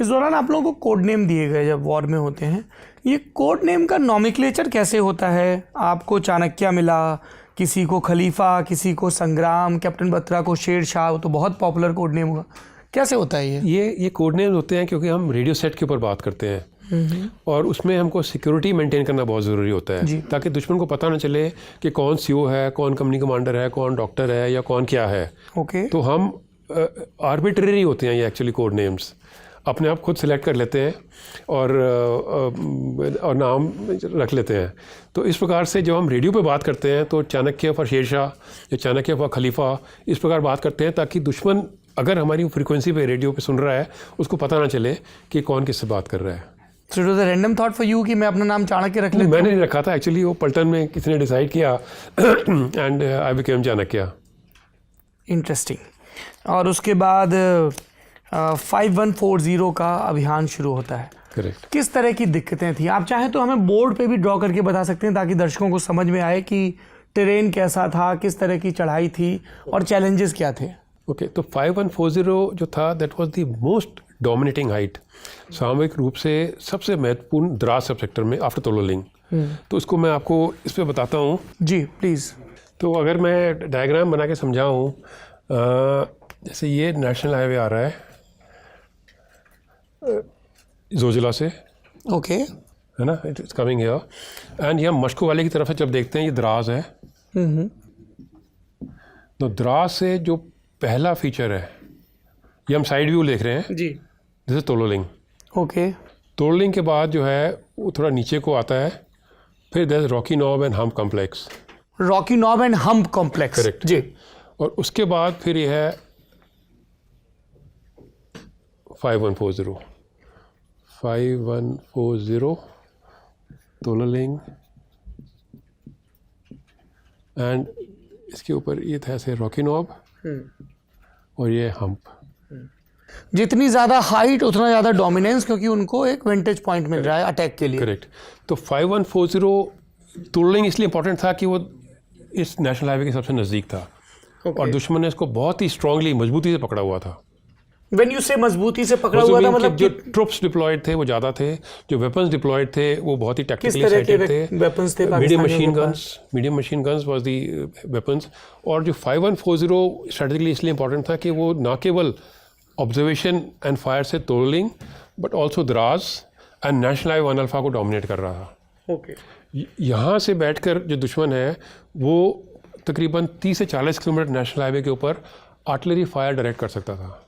इस दौरान आप लोगों को कोड नेम दिए गए जब वॉर में होते हैं, ये कोड नेम का नॉमिक्लेचर कैसे होता है? आपको चाणक्य मिला, किसी को खलीफा, किसी को संग्राम, कैप्टन बत्रा को शेर शाह, तो बहुत पॉपुलर कोड नेम हुआ, कैसे होता है ये कोड नेम होते हैं क्योंकि हम रेडियो सेट के ऊपर बात करते हैं और उसमें हमको सिक्योरिटी मेंटेन करना बहुत ज़रूरी होता है ताकि दुश्मन को पता ना चले कि कौन सीओ है, कौन कंपनी कमांडर है, कौन डॉक्टर है या कौन क्या है। ओके। तो हम आर्बिट्रेरी होते हैं ये एक्चुअली कोड नेम्स, अपने आप खुद सेलेक्ट कर लेते हैं और नाम रख लेते हैं। तो इस प्रकार से जब हम रेडियो पे बात करते हैं तो चाणक्य फॉर शेरशाह या चाणक्य फॉर खलीफा इस प्रकार बात करते हैं ताकि दुश्मन अगर हमारी फ्रीक्वेंसी पे रेडियो पे सुन रहा है उसको पता ना चले कि कौन किससे बात कर रहा है। So it was a random thought for you कि मैं अपना नाम चाणक्य रख लेता मैंने नहीं रखा था एक्चुअली, वो पलटन में किसी ने डिसाइड किया and I became Chanakya. Interesting. और उसके बाद 5140 का अभियान शुरू होता है। करेक्ट। किस तरह की दिक्कतें थी? आप चाहें तो हमें बोर्ड पे भी ड्रॉ करके बता सकते हैं ताकि दर्शकों को समझ में आए कि टेरेन कैसा था, किस तरह की चढ़ाई थी और चैलेंजेस क्या थे। ओके, तो 5140 जो था that was the most dominating height, सामूहिक रूप से सबसे महत्वपूर्ण द्रास सब सेक्टर में आफ्टर तोलोलिंग। तो इसको मैं आपको इस पे बताता हूँ। जी प्लीज़। तो अगर मैं डायग्राम बना के समझाऊँ, जैसे ये नेशनल हाईवे आ रहा है जोजिला से, ओके, है ना, it is coming here and ये मशको वाले की तरफ से जब देखते हैं ये द्रास है। तो द्रास से जो पहला फीचर है ये हम साइड व्यू देख रहे हैं जी, जैसे तोलोलिंग। ओके। तोलोलिंग के बाद जो है वो थोड़ा नीचे को आता है, फिर there is rocky knob and hump complex. Rocky knob and hump complex, correct जी। और उसके बाद फिर ये है 5140 तोलोलिंग एंड इसके ऊपर ये था ऐसे रॉकी नॉब और ये हम्प। जितनी ज़्यादा हाइट उतना ज़्यादा डोमिनेंस, क्योंकि उनको एक वेंटेज पॉइंट मिल रहा है अटैक के लिए। करेक्ट। तो 5140 तोलोलिंग इसलिए इंपॉर्टेंट था कि वो इस नेशनल हाईवे के सबसे नज़दीक था और दुश्मन ने इसको बहुत ही स्ट्रांगली मजबूती से पकड़ा हुआ था। When you say मजबूती से पकड़ा हुआ था, मतलब जो ट्रुप्स डिप्लॉयड थे वो ज़्यादा थे, जो वेपन्स डिप्लॉयड थे वो बहुत ही टेक्निकली किस तरह के थे। वेपन्स थे? Medium machine guns was the weapons. और जो 5140 स्ट्रेटेजिकली इसलिए इंपॉर्टेंट था कि वो ना केवल ऑब्जर्वेशन एंड फायर से Tololing but also Dras and national highway 1 alpha को डोमिनेट कर रहा था। ओके। यहाँ से बैठकर जो दुश्मन है वो तकरीबन 30 से 40 किलोमीटर नेशनल हाईवे के ऊपर आर्टिलरी फायर डायरेक्ट कर सकता था।